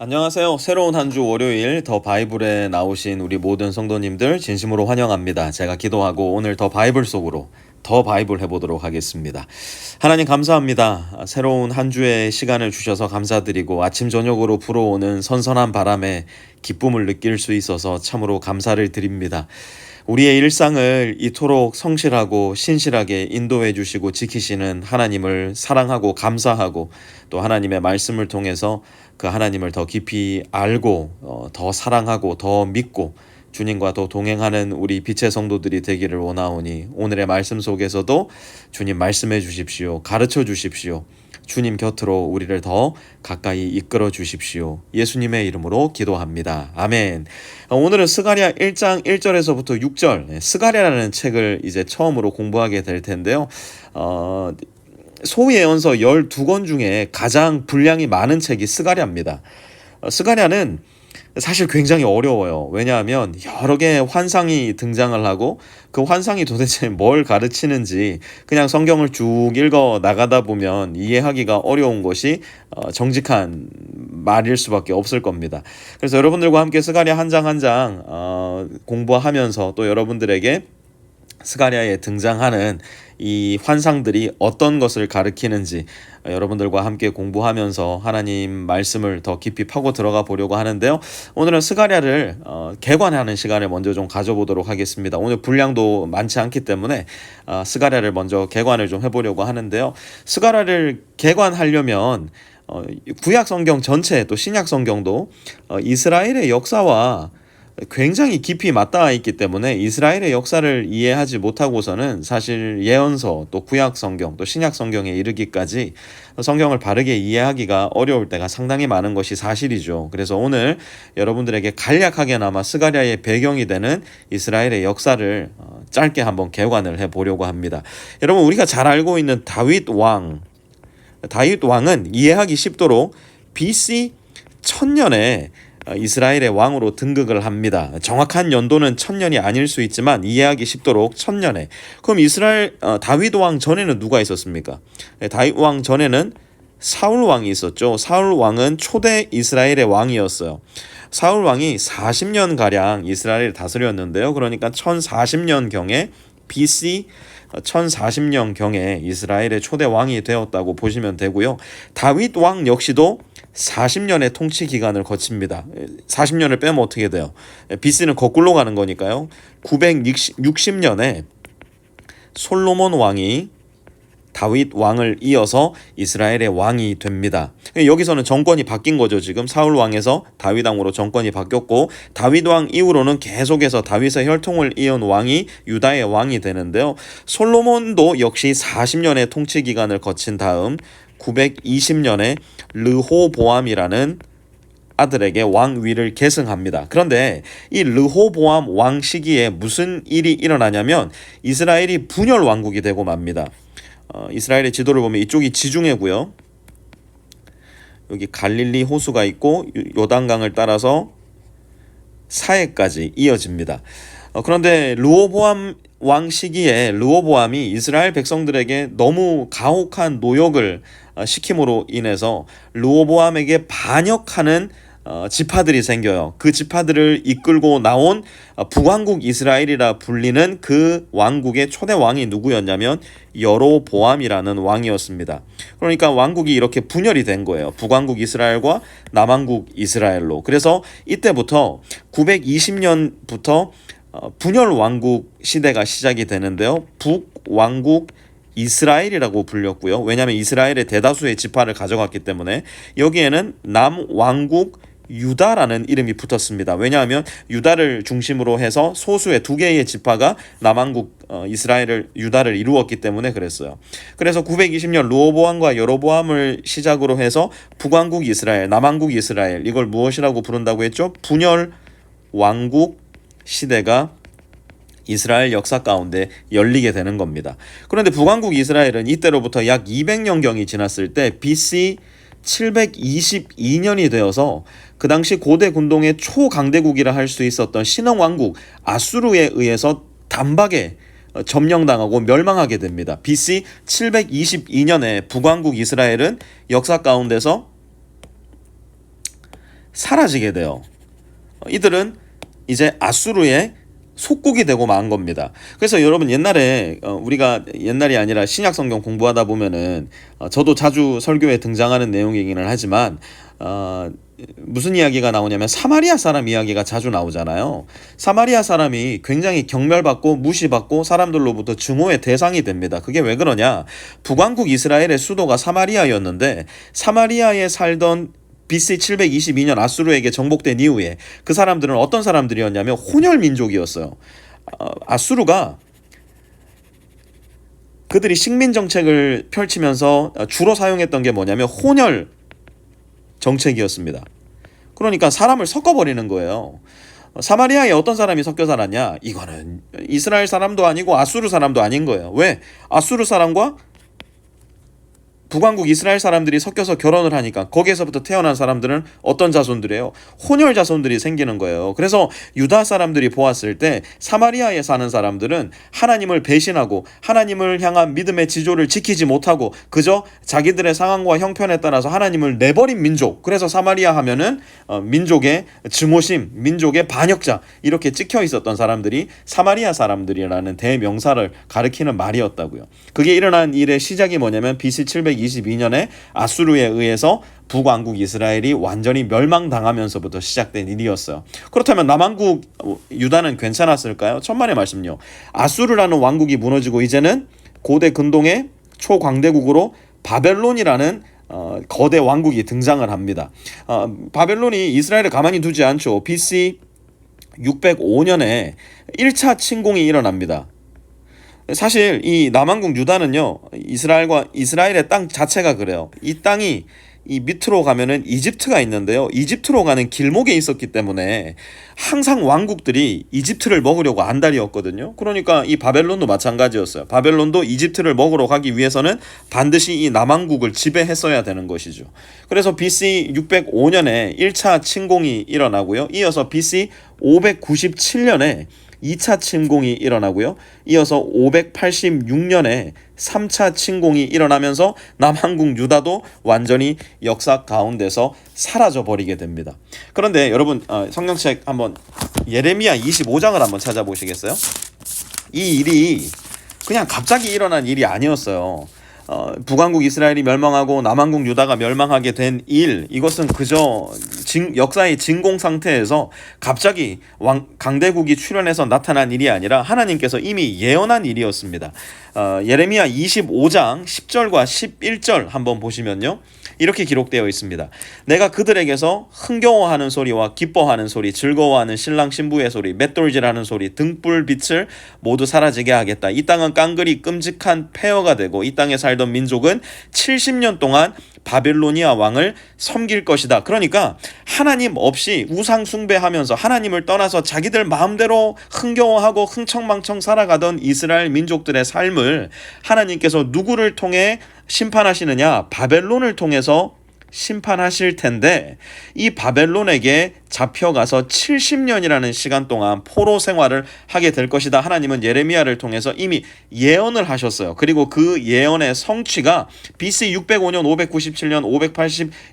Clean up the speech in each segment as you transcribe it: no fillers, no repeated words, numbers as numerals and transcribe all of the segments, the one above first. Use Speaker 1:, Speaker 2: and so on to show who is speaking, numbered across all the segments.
Speaker 1: 안녕하세요. 새로운 한 주 월요일 더 바이블에 나오신 우리 모든 성도님들 진심으로 환영합니다. 제가 기도하고 오늘 더 바이블 속으로 더 바이블 해보도록 하겠습니다. 하나님 감사합니다. 새로운 한 주의 시간을 주셔서 감사드리고 아침 저녁으로 불어오는 선선한 바람에 기쁨을 느낄 수 있어서 참으로 감사를 드립니다. 우리의 일상을 이토록 성실하고 신실하게 인도해 주시고 지키시는 하나님을 사랑하고 감사하고 또 하나님의 말씀을 통해서 그 하나님을 더 깊이 알고 더 사랑하고 더 믿고 주님과 더 동행하는 우리 빛의 성도들이 되기를 원하오니 오늘의 말씀 속에서도 주님 말씀해 주십시오. 가르쳐 주십시오. 주님 곁으로 우리를 더 가까이 이끌어 주십시오. 예수님의 이름으로 기도합니다. 아멘. 오늘은 스가랴 1장 1절에서부터 6절 스가랴라는 책을 이제 처음으로 공부하게 될 텐데요. 소위 예언서 12권 중에 가장 분량이 많은 책이 스가랴입니다. 스가랴는 사실 굉장히 어려워요. 왜냐하면 여러 개의 환상이 등장을 하고 그 환상이 도대체 뭘 가르치는지 그냥 성경을 쭉 읽어 나가다 보면 이해하기가 어려운 것이 정직한 말일 수밖에 없을 겁니다. 그래서 여러분들과 함께 스가랴 한 장 한 장 공부하면서 또 여러분들에게 스가랴에 등장하는 이 환상들이 어떤 것을 가리키는지 여러분들과 함께 공부하면서 하나님 말씀을 더 깊이 파고 들어가 보려고 하는데요. 오늘은 스가랴를 개관하는 시간을 먼저 좀 가져보도록 하겠습니다. 오늘 분량도 많지 않기 때문에 스가랴를 먼저 개관을 좀 해보려고 하는데요. 스가랴를 개관하려면 구약 성경 전체 또 신약 성경도 이스라엘의 역사와 굉장히 깊이 맞닿아 있기 때문에 이스라엘의 역사를 이해하지 못하고서는 사실 예언서 또 구약 성경 또 신약 성경에 이르기까지 성경을 바르게 이해하기가 어려울 때가 상당히 많은 것이 사실이죠. 그래서 오늘 여러분들에게 간략하게나마 스가랴의 배경이 되는 이스라엘의 역사를 짧게 한번 개관을 해보려고 합니다. 여러분, 우리가 잘 알고 있는 다윗 왕은 이해하기 쉽도록 BC 1000년에 이스라엘의 왕으로 등극을 합니다. 정확한 연도는 1000년이 아닐 수 있지만 이해하기 쉽도록 1000년에. 그럼 다윗 왕 전에는 누가 있었습니까? 다윗 왕 전에는 사울 왕이 있었죠. 사울 왕은 초대 이스라엘의 왕이었어요. 사울 왕이 40년가량 이스라엘을 다스렸는데요. 그러니까 1040년경에 BC 1040년경에 이스라엘의 초대 왕이 되었다고 보시면 되고요. 다윗 왕 역시도 40년의 통치 기간을 거칩니다. 40년을 빼면 어떻게 돼요? BC는 거꾸로 가는 거니까요. 960년에 솔로몬 왕이 다윗 왕을 이어서 이스라엘의 왕이 됩니다. 여기서는 정권이 바뀐 거죠. 지금 사울 왕에서 다윗 왕으로 정권이 바뀌었고 다윗 왕 이후로는 계속해서 다윗의 혈통을 이은 왕이 유다의 왕이 되는데요. 솔로몬도 역시 40년의 통치 기간을 거친 다음 920년에 르호보암이라는 아들에게 왕위를 계승합니다. 그런데 이 르호보암 왕 시기에 무슨 일이 일어나냐면 이스라엘이 분열 왕국이 되고 맙니다. 이스라엘의 지도를 보면 이쪽이 지중해고요. 여기 갈릴리 호수가 있고 요단강을 따라서 사해까지 이어집니다. 그런데 르호보암 왕 시기에 르호보암이 이스라엘 백성들에게 너무 가혹한 노역을 시킴으로 인해서 르호보암에게 반역하는 지파들이 생겨요. 그 지파들을 이끌고 나온 북왕국 이스라엘이라 불리는 그 왕국의 초대 왕이 누구였냐면 여로보암이라는 왕이었습니다. 그러니까 왕국이 이렇게 분열이 된 거예요. 북왕국 이스라엘과 남왕국 이스라엘로. 그래서 이때부터 920년부터 분열 왕국 시대가 시작이 되는데요. 북왕국 이스라엘이라고 불렸고요. 왜냐하면 이스라엘의 대다수의 지파를 가져갔기 때문에 여기에는 남왕국 유다라는 이름이 붙었습니다. 왜냐하면 유다를 중심으로 해서 소수의 2개의 지파가 남왕국 유다를 이루었기 때문에 그랬어요. 그래서 920년 르호보암과 여로보암을 시작으로 해서 북왕국 이스라엘, 남왕국 이스라엘, 이걸 무엇이라고 부른다고 했죠? 분열 왕국 시대가 이스라엘 역사 가운데 열리게 되는 겁니다. 그런데 북왕국 이스라엘은 이때로부터 약 200년경이 지났을 때 BC 722년이 되어서 그 당시 고대 군동의 초강대국이라 할 수 있었던 신흥왕국 아수르에 의해서 단박에 점령당하고 멸망하게 됩니다. BC 722년에 북왕국 이스라엘은 역사 가운데서 사라지게 돼요. 이들은 이제 아수르의 속국이 되고 만 겁니다. 그래서 여러분 옛날에 우리가 옛날이 아니라 신약 성경 공부하다 보면은 저도 자주 설교에 등장하는 내용이기는 하지만 무슨 이야기가 나오냐면 사마리아 사람 이야기가 자주 나오잖아요. 사마리아 사람이 굉장히 경멸받고 무시받고 사람들로부터 증오의 대상이 됩니다. 그게 왜 그러냐? 북왕국 이스라엘의 수도가 사마리아였는데 사마리아에 살던 BC 722년 아수르에게 정복된 이후에 그 사람들은 어떤 사람들이었냐면 혼혈 민족이었어요. 아수르가 그들이 식민 정책을 펼치면서 주로 사용했던 게 뭐냐면 혼혈 정책이었습니다. 그러니까 사람을 섞어버리는 거예요. 사마리아에 어떤 사람이 섞여 살았냐? 이거는 이스라엘 사람도 아니고 아수르 사람도 아닌 거예요. 왜? 아수르 사람과 북왕국 이스라엘 사람들이 섞여서 결혼을 하니까 거기에서부터 태어난 사람들은 어떤 자손들이에요? 혼혈 자손들이 생기는 거예요. 그래서 유다 사람들이 보았을 때 사마리아에 사는 사람들은 하나님을 배신하고 하나님을 향한 믿음의 지조를 지키지 못하고 그저 자기들의 상황과 형편에 따라서 하나님을 내버린 민족. 그래서 사마리아 하면은 민족의 증오심, 민족의 반역자 이렇게 찍혀 있었던 사람들이 사마리아 사람들이라는 대명사를 가리키는 말이었다고요. 그게 일어난 일의 시작이 뭐냐면 BC 722년에 아수르에 의해서 북왕국 이스라엘이 완전히 멸망당하면서부터 시작된 일이었어요. 그렇다면 남왕국 유다는 괜찮았을까요? 천만의 말씀요. 아수르라는 왕국이 무너지고 이제는 고대 근동의 초광대국으로 바벨론이라는 거대 왕국이 등장을 합니다. 바벨론이 이스라엘을 가만히 두지 않죠. BC 605년에 1차 침공이 일어납니다. 사실 이 남왕국 유다는요, 이스라엘의 땅 자체가 그래요. 이 땅이 이 밑으로 가면은 이집트가 있는데요. 이집트로 가는 길목에 있었기 때문에 항상 왕국들이 이집트를 먹으려고 안달이었거든요. 그러니까 이 바벨론도 마찬가지였어요. 바벨론도 이집트를 먹으러 가기 위해서는 반드시 이 남왕국을 지배했어야 되는 것이죠. 그래서 BC 605년에 1차 침공이 일어나고요. 이어서 BC 597년에 2차 침공이 일어나고요. 이어서 586년에 3차 침공이 일어나면서 남왕국 유다도 완전히 역사 가운데서 사라져버리게 됩니다. 그런데 여러분 성경책 한번 예레미야 25장을 한번 찾아보시겠어요? 이 일이 그냥 갑자기 일어난 일이 아니었어요. 북왕국 이스라엘이 멸망하고 남왕국 유다가 멸망하게 된 일, 이것은 그저 역사의 진공 상태에서 갑자기 강대국이 출현해서 나타난 일이 아니라 하나님께서 이미 예언한 일이었습니다. 예레미야 25장 10절과 11절 한번 보시면요, 이렇게 기록되어 있습니다. 내가 그들에게서 흥겨워하는 소리와 기뻐하는 소리, 즐거워하는 신랑 신부의 소리, 맷돌질하는 소리, 등불빛을 모두 사라지게 하겠다. 이 땅은 깡그리 끔찍한 폐허가 되고 이 땅에 살던 민족은 70년 동안 바벨로니아 왕을 섬길 것이다. 그러니까 하나님 없이 우상 숭배하면서 하나님을 떠나서 자기들 마음대로 흥겨워하고 흥청망청 살아가던 이스라엘 민족들의 삶을 하나님께서 누구를 통해 심판하시느냐? 바벨론을 통해서 심판하실 텐데, 이 바벨론에게 잡혀가서 70년이라는 시간 동안 포로 생활을 하게 될 것이다. 하나님은 예레미야를 통해서 이미 예언을 하셨어요. 그리고 그 예언의 성취가 BC 605년, 597년,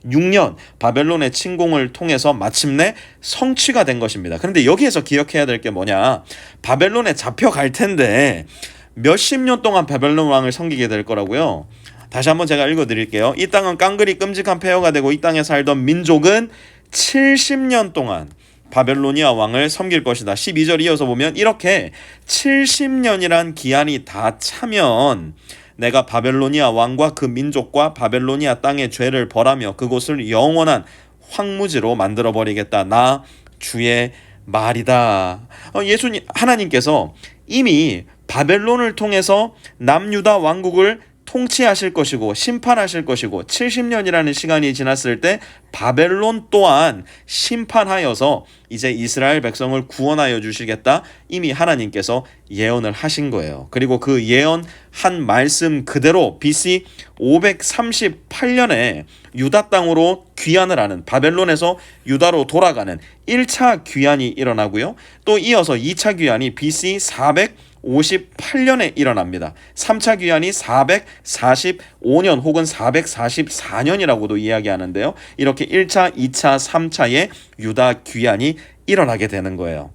Speaker 1: 586년 바벨론의 침공을 통해서 마침내 성취가 된 것입니다. 그런데 여기에서 기억해야 될 게 뭐냐? 바벨론에 잡혀갈 텐데 몇십 년 동안 바벨론 왕을 섬기게 될 거라고요. 다시 한번 제가 읽어드릴게요. 이 땅은 깡그리 끔찍한 폐허가 되고 이 땅에 살던 민족은 70년 동안 바벨로니아 왕을 섬길 것이다. 12절 이어서 보면 이렇게 70년이란 기한이 다 차면 내가 바벨로니아 왕과 그 민족과 바벨로니아 땅의 죄를 벌하며 그곳을 영원한 황무지로 만들어버리겠다. 나 주의 말이다. 예수님 하나님께서 이미 바벨론을 통해서 남유다 왕국을 통치하실 것이고 심판하실 것이고 70년이라는 시간이 지났을 때 바벨론 또한 심판하여서 이제 이스라엘 백성을 구원하여 주시겠다. 이미 하나님께서 예언을 하신 거예요. 그리고 그 예언한 말씀 그대로 BC 538년에 유다 땅으로 귀환을 하는, 바벨론에서 유다로 돌아가는 1차 귀환이 일어나고요. 또 이어서 2차 귀환이 BC 458년에 일어납니다. 3차 귀환이 445년 혹은 444년이라고도 이야기하는데요. 이렇게 1차, 2차, 3차의 유다 귀환이 일어나게 되는 거예요.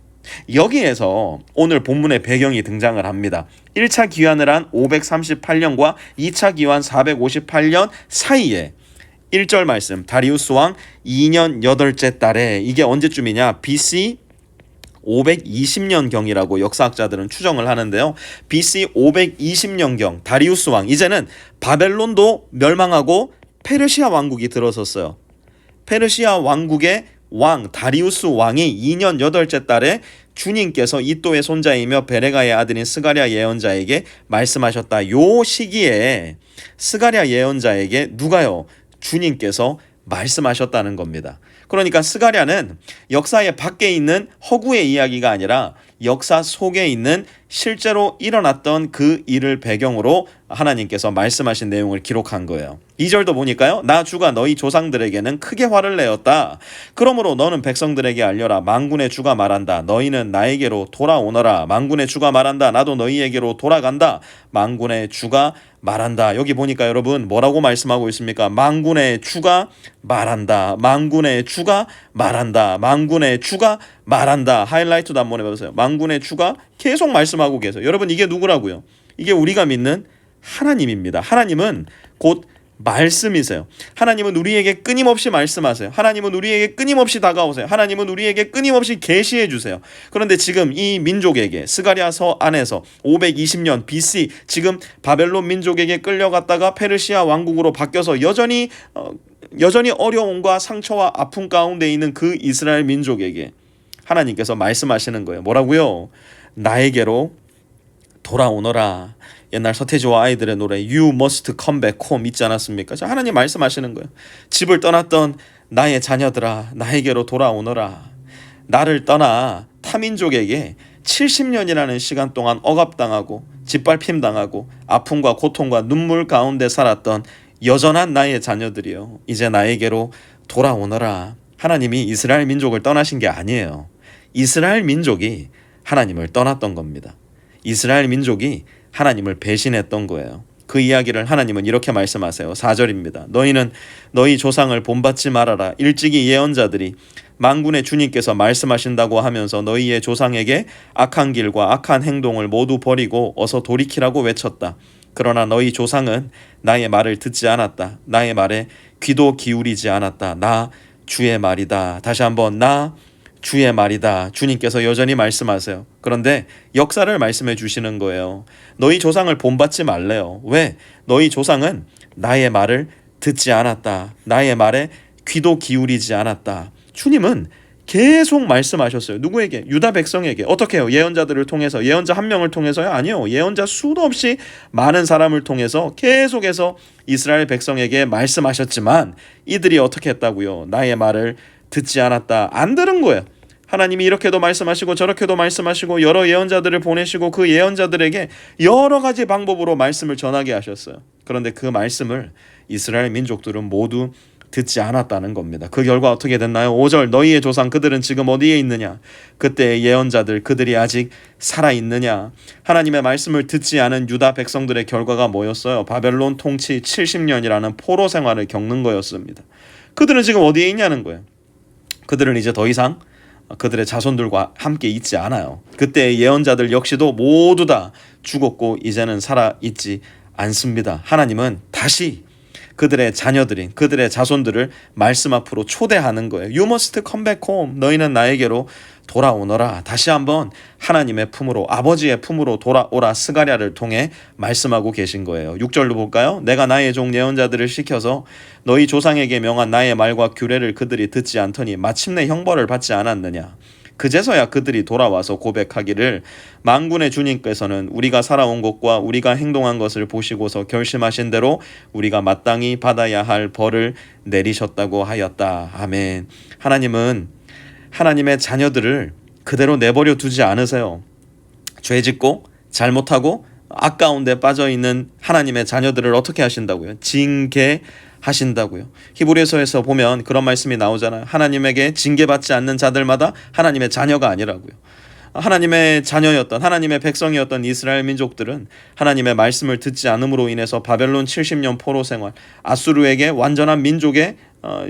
Speaker 1: 여기에서 오늘 본문의 배경이 등장을 합니다. 1차 귀환을 한 538년과 2차 귀환 458년 사이에 1절 말씀, 다리우스 왕 2년 8째 달에, 이게 언제쯤이냐? BC 520년경이라고 역사학자들은 추정을 하는데요. BC 520년경 다리우스 왕, 이제는 바벨론도 멸망하고 페르시아 왕국이 들어섰어요. 페르시아 왕국의 왕 다리우스 왕이 2년 8째 달에 주님께서 이또의 손자이며 베레가의 아들인 스가랴 예언자에게 말씀하셨다. 요 시기에 스가랴 예언자에게 누가요? 주님께서 말씀하셨다는 겁니다. 그러니까 스가랴는 역사의 밖에 있는 허구의 이야기가 아니라 역사 속에 있는 실제로 일어났던 그 일을 배경으로 하나님께서 말씀하신 내용을 기록한 거예요. 2절도 보니까요. 나 주가 너희 조상들에게는 크게 화를 내었다. 그러므로 너는 백성들에게 알려라. 만군의 주가 말한다. 너희는 나에게로 돌아오너라. 만군의 주가 말한다. 나도 너희에게로 돌아간다. 만군의 주가 말한다. 여기 보니까 여러분 뭐라고 말씀하고 있습니까? 만군의 주가 말한다. 만군의 주가 말한다. 만군의 주가 말한다. 하이라이트도 한번 해보세요. 만군의 주가 계속 말씀하고 계세요. 여러분 이게 누구라고요? 이게 우리가 믿는 하나님입니다. 하나님은 곧 말씀이세요. 하나님은 우리에게 끊임없이 말씀하세요. 하나님은 우리에게 끊임없이 다가오세요. 하나님은 우리에게 끊임없이 계시해 주세요. 그런데 지금 이 민족에게 스가랴서 안에서 520년 BC 지금 바벨론 민족에게 끌려갔다가 페르시아 왕국으로 바뀌어서 여전히 어려움과 상처와 아픔 가운데 있는 그 이스라엘 민족에게 하나님께서 말씀하시는 거예요. 뭐라고요? 나에게로 돌아오너라. 옛날 서태지와 아이들의 노래 You must come back home 있지 않았습니까? 자, 하나님 말씀하시는 거예요. 집을 떠났던 나의 자녀들아 나에게로 돌아오너라. 나를 떠나 타민족에게 70년이라는 시간 동안 억압당하고 짓밟힘당하고 아픔과 고통과 눈물 가운데 살았던 여전한 나의 자녀들이요. 이제 나에게로 돌아오너라. 하나님이 이스라엘 민족을 떠나신 게 아니에요. 이스라엘 민족이 하나님을 떠났던 겁니다. 이스라엘 민족이 하나님을 배신했던 거예요. 그 이야기를 하나님은 이렇게 말씀하세요. 4절입니다. 너희는 너희 조상을 본받지 말아라. 일찍이 예언자들이 만군의 주님께서 말씀하신다고 하면서 너희의 조상에게 악한 길과 악한 행동을 모두 버리고 어서 돌이키라고 외쳤다. 그러나 너희 조상은 나의 말을 듣지 않았다. 나의 말에 귀도 기울이지 않았다. 나 주의 말이다. 다시 한번 나 주의 말이다. 주님께서 여전히 말씀하세요. 그런데 역사를 말씀해 주시는 거예요. 너희 조상을 본받지 말래요. 왜? 너희 조상은 나의 말을 듣지 않았다. 나의 말에 귀도 기울이지 않았다. 주님은 계속 말씀하셨어요. 누구에게? 유다 백성에게. 어떻게 해요? 예언자들을 통해서. 예언자 한 명을 통해서요? 아니요. 예언자 수도 없이 많은 사람을 통해서 계속해서 이스라엘 백성에게 말씀하셨지만 이들이 어떻게 했다고요? 나의 말을 듣지 않았다. 안 들은 거예요. 하나님이 이렇게도 말씀하시고 저렇게도 말씀하시고 여러 예언자들을 보내시고 그 예언자들에게 여러 가지 방법으로 말씀을 전하게 하셨어요. 그런데 그 말씀을 이스라엘 민족들은 모두 듣지 않았다는 겁니다. 그 결과 어떻게 됐나요? 5절 너희의 조상 그들은 지금 어디에 있느냐? 그때의 예언자들 그들이 아직 살아있느냐? 하나님의 말씀을 듣지 않은 유다 백성들의 결과가 뭐였어요? 바벨론 통치 70년이라는 포로 생활을 겪는 거였습니다. 그들은 지금 어디에 있냐는 거예요. 그들은 이제 더 이상 그들의 자손들과 함께 있지 않아요. 그때의 예언자들 역시도 모두 다 죽었고 이제는 살아있지 않습니다. 하나님은 다시 그들의 자녀들인 그들의 자손들을 말씀 앞으로 초대하는 거예요. You must come back home. 너희는 나에게로 돌아오너라. 다시 한번 하나님의 품으로 아버지의 품으로 돌아오라. 스가랴를 통해 말씀하고 계신 거예요. 6절로 볼까요? 내가 나의 종 예언자들을 시켜서 너희 조상에게 명한 나의 말과 규례를 그들이 듣지 않더니 마침내 형벌을 받지 않았느냐. 그제서야 그들이 돌아와서 고백하기를 만군의 주님께서는 우리가 살아온 것과 우리가 행동한 것을 보시고서 결심하신 대로 우리가 마땅히 받아야 할 벌을 내리셨다고 하였다. 아멘. 하나님은 하나님의 자녀들을 그대로 내버려 두지 않으세요. 죄짓고 잘못하고 악 가운데 빠져있는 하나님의 자녀들을 어떻게 하신다고요? 징계하신다고요. 히브리서에서 보면 그런 말씀이 나오잖아요. 하나님에게 징계받지 않는 자들마다 하나님의 자녀가 아니라고요. 하나님의 자녀였던 하나님의 백성이었던 이스라엘 민족들은 하나님의 말씀을 듣지 않음으로 인해서 바벨론 70년 포로 생활, 아수르에게 완전한 민족의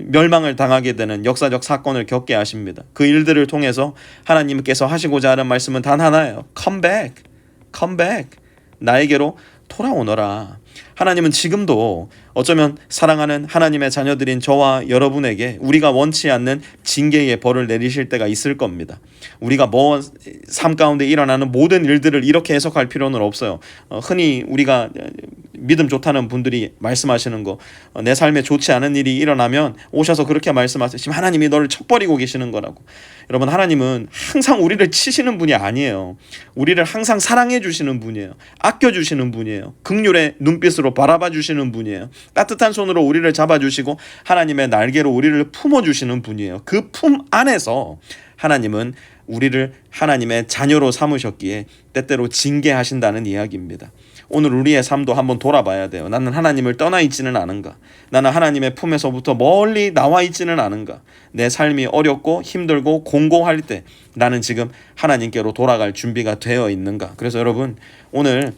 Speaker 1: 멸망을 당하게 되는 역사적 사건을 겪게 하십니다. 그 일들을 통해서 하나님께서 하시고자 하는 말씀은 단 하나예요. Come back, come back. 나에게로 돌아오너라. 하나님은 지금도 어쩌면 사랑하는 하나님의 자녀들인 저와 여러분에게 우리가 원치 않는 징계의 벌을 내리실 때가 있을 겁니다. 우리가 삶 가운데 일어나는 모든 일들을 이렇게 해석할 필요는 없어요. 흔히 우리가 믿음 좋다는 분들이 말씀하시는 거, 내 삶에 좋지 않은 일이 일어나면 오셔서 그렇게 말씀하세요. 지금 하나님이 너를 쳐버리고 계시는 거라고. 여러분, 하나님은 항상 우리를 치시는 분이 아니에요. 우리를 항상 사랑해 주시는 분이에요. 아껴 주시는 분이에요. 긍휼의 눈빛으로 바라봐 주시는 분이에요. 따뜻한 손으로 우리를 잡아주시고 하나님의 날개로 우리를 품어주시는 분이에요. 그 품 안에서 하나님은 우리를 하나님의 자녀로 삼으셨기에 때때로 징계하신다는 이야기입니다. 오늘 우리의 삶도 한번 돌아봐야 돼요. 나는 하나님을 떠나 있지는 않은가? 나는 하나님의 품에서부터 멀리 나와 있지는 않은가? 내 삶이 어렵고 힘들고 공고할 때 나는 지금 하나님께로 돌아갈 준비가 되어 있는가? 그래서 여러분, 오늘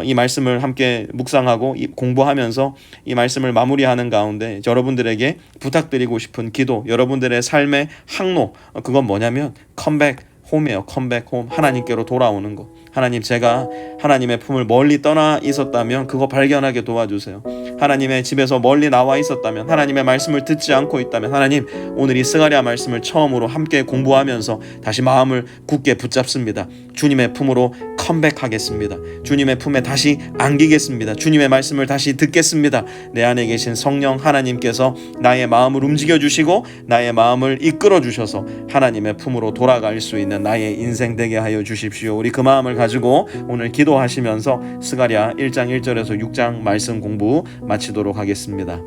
Speaker 1: 이 말씀을 함께 묵상하고 공부하면서 이 말씀을 마무리하는 가운데 여러분들에게 부탁드리고 싶은 기도, 여러분들의 삶의 항로, 그건 뭐냐면 컴백 홈이에요. 컴백 홈. 하나님께로 돌아오는 거. 하나님, 제가 하나님의 품을 멀리 떠나 있었다면 그거 발견하게 도와주세요. 하나님의 집에서 멀리 나와 있었다면, 하나님의 말씀을 듣지 않고 있다면, 하나님, 오늘 이 스가랴 말씀을 처음으로 함께 공부하면서 다시 마음을 굳게 붙잡습니다. 주님의 품으로 컴백하겠습니다. 주님의 품에 다시 안기겠습니다. 주님의 말씀을 다시 듣겠습니다. 내 안에 계신 성령 하나님께서 나의 마음을 움직여 주시고 나의 마음을 이끌어 주셔서 하나님의 품으로 돌아갈 수 있는 나의 인생 되게 하여 주십시오. 우리 그 마음을 가지고 오늘 기도하시면서 스가랴 1장 1절에서 6장 말씀 공부 마치도록 하겠습니다.